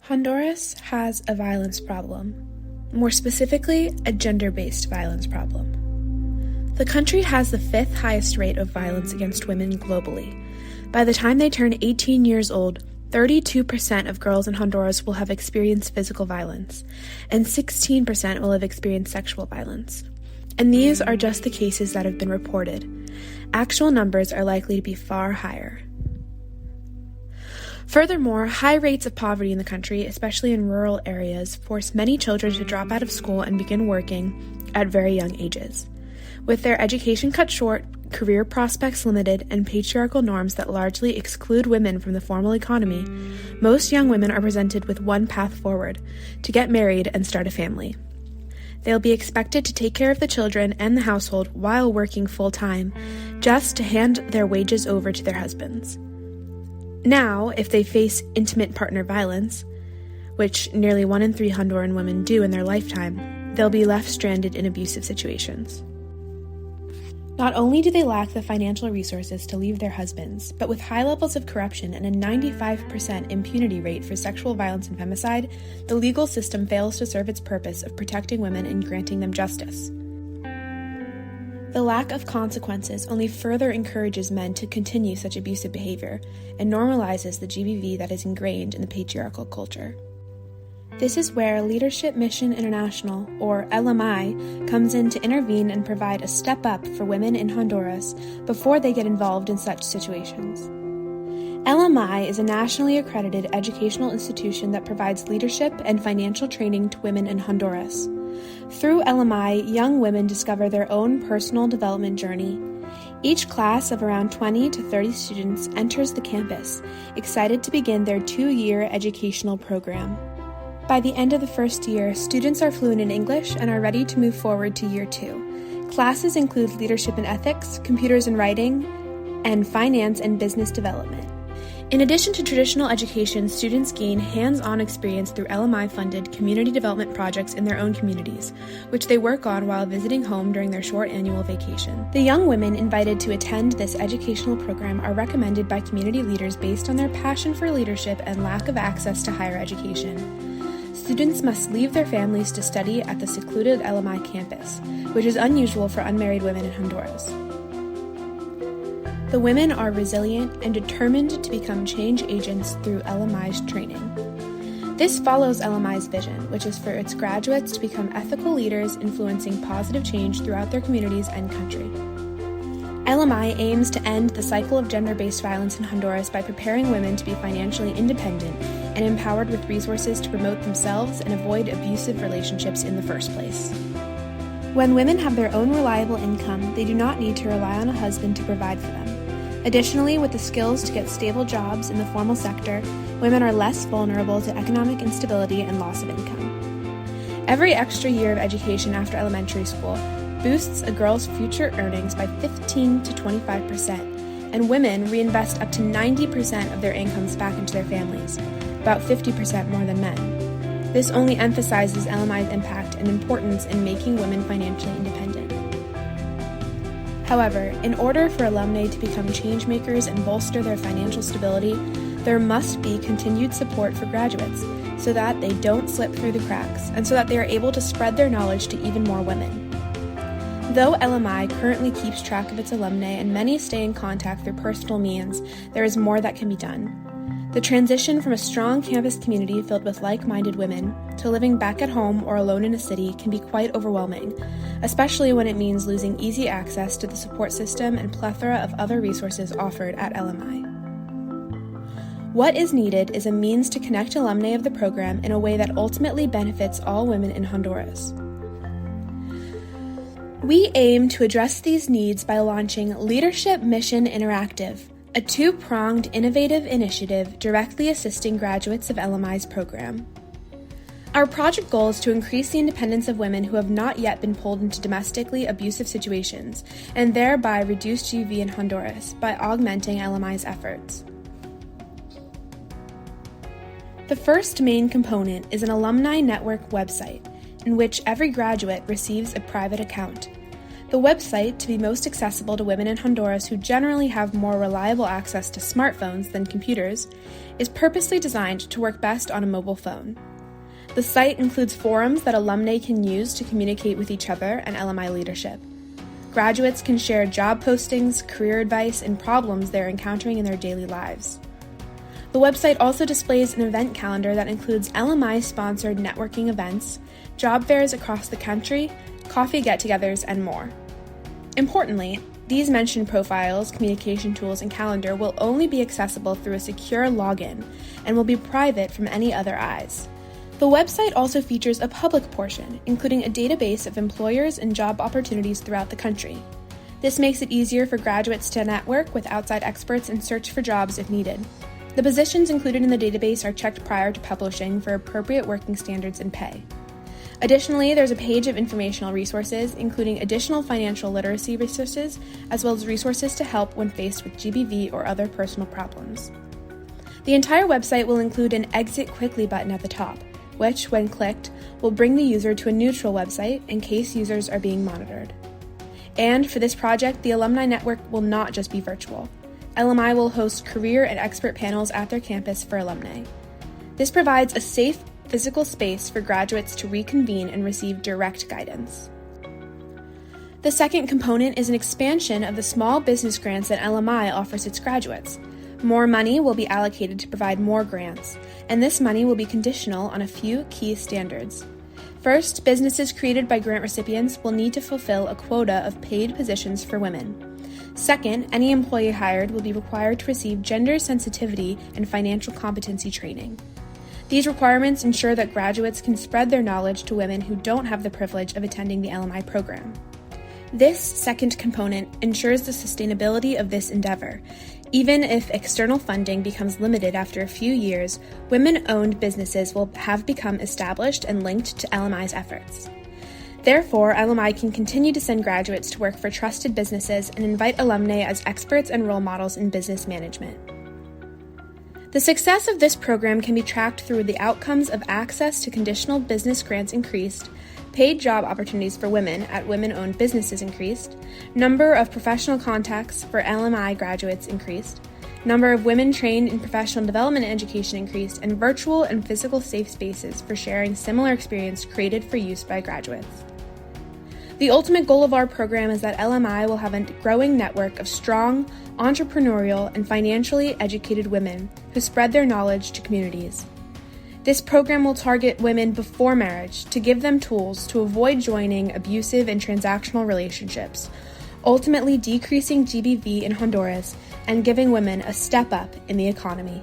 Honduras has a violence problem, more specifically, a gender-based violence problem. The country has the 5th highest rate of violence against women globally. By the time they turn 18 years old, 32% of girls in Honduras will have experienced physical violence, and 16% will have experienced sexual violence. And these are just the cases that have been reported. Actual numbers are likely to be far higher. Furthermore, high rates of poverty in the country, especially in rural areas, force many children to drop out of school and begin working at very young ages. With their education cut short, career prospects limited, and patriarchal norms that largely exclude women from the formal economy, most young women are presented with one path forward: to get married and start a family. They'll be expected to take care of the children and the household while working full-time, just to hand their wages over to their husbands. Now, if they face intimate partner violence, which nearly 1 in 3 Honduran women do in their lifetime, they'll be left stranded in abusive situations. Not only do they lack the financial resources to leave their husbands, but with high levels of corruption and a 95% impunity rate for sexual violence and femicide, the legal system fails to serve its purpose of protecting women and granting them justice. The lack of consequences only further encourages men to continue such abusive behavior and normalizes the GBV that is ingrained in the patriarchal culture. This is where Leadership Mission International, or LMI, comes in to intervene and provide a step up for women in Honduras before they get involved in such situations. LMI is a nationally accredited educational institution that provides leadership and financial training to women in Honduras. Through LMI, young women discover their own personal development journey. Each class of around 20 to 30 students enters the campus, excited to begin their 2-year educational program. By the end of the first year, students are fluent in English and are ready to move forward to year 2. Classes include leadership and ethics, computers and writing, and finance and business development. In addition to traditional education, students gain hands-on experience through LMI-funded community development projects in their own communities, which they work on while visiting home during their short annual vacation. The young women invited to attend this educational program are recommended by community leaders based on their passion for leadership and lack of access to higher education. Students must leave their families to study at the secluded LMI campus, which is unusual for unmarried women in Honduras. The women are resilient and determined to become change agents through LMI's training. This follows LMI's vision, which is for its graduates to become ethical leaders influencing positive change throughout their communities and country. LMI aims to end the cycle of gender-based violence in Honduras by preparing women to be financially independent and empowered with resources to promote themselves and avoid abusive relationships in the first place. When women have their own reliable income, they do not need to rely on a husband to provide for them. Additionally, with the skills to get stable jobs in the formal sector, women are less vulnerable to economic instability and loss of income. Every extra year of education after elementary school boosts a girl's future earnings by 15 to 25%, and women reinvest up to 90% of their incomes back into their families, about 50% more than men. This only emphasizes LMI's impact and importance in making women financially independent. However, in order for alumni to become change makers and bolster their financial stability, there must be continued support for graduates so that they don't slip through the cracks and so that they are able to spread their knowledge to even more women. Though LMI currently keeps track of its alumni and many stay in contact through personal means, there is more that can be done. The transition from a strong campus community filled with like-minded women to living back at home or alone in a city can be quite overwhelming, especially when it means losing easy access to the support system and plethora of other resources offered at LMI. What is needed is a means to connect alumni of the program in a way that ultimately benefits all women in Honduras. We aim to address these needs by launching Leadership Mission Interactive, a 2-pronged innovative initiative directly assisting graduates of LMI's program. Our project goal is to increase the independence of women who have not yet been pulled into domestically abusive situations, and thereby reduce GV in Honduras by augmenting LMI's efforts. The first main component is an alumni network website, in which every graduate receives a private account. The website, to be most accessible to women in Honduras who generally have more reliable access to smartphones than computers, is purposely designed to work best on a mobile phone. The site includes forums that alumni can use to communicate with each other and LMI leadership. Graduates can share job postings, career advice, and problems they're encountering in their daily lives. The website also displays an event calendar that includes LMI-sponsored networking events, job fairs across the country, coffee get-togethers, and more. Importantly, these mentioned profiles, communication tools, and calendar will only be accessible through a secure login and will be private from any other eyes. The website also features a public portion, including a database of employers and job opportunities throughout the country. This makes it easier for graduates to network with outside experts and search for jobs if needed. The positions included in the database are checked prior to publishing for appropriate working standards and pay. Additionally, there's a page of informational resources, including additional financial literacy resources, as well as resources to help when faced with GBV or other personal problems. The entire website will include an Exit Quickly button at the top, which, when clicked, will bring the user to a neutral website in case users are being monitored. And for this project, the Alumni Network will not just be virtual. LMI will host career and expert panels at their campus for alumni. This provides a safe, physical space for graduates to reconvene and receive direct guidance. The second component is an expansion of the small business grants that LMI offers its graduates. More money will be allocated to provide more grants, and this money will be conditional on a few key standards. First, businesses created by grant recipients will need to fulfill a quota of paid positions for women. Second, any employee hired will be required to receive gender sensitivity and financial competency training. These requirements ensure that graduates can spread their knowledge to women who don't have the privilege of attending the LMI program. This second component ensures the sustainability of this endeavor. Even if external funding becomes limited after a few years, women-owned businesses will have become established and linked to LMI's efforts. Therefore, LMI can continue to send graduates to work for trusted businesses and invite alumni as experts and role models in business management. The success of this program can be tracked through the outcomes of access to conditional business grants increased, paid job opportunities for women at women-owned businesses increased, number of professional contacts for LMI graduates increased, number of women trained in professional development and education increased, and virtual and physical safe spaces for sharing similar experience created for use by graduates. The ultimate goal of our program is that LMI will have a growing network of strong, entrepreneurial, and financially educated women who spread their knowledge to communities. This program will target women before marriage to give them tools to avoid joining abusive and transactional relationships, ultimately decreasing GBV in Honduras and giving women a step up in the economy.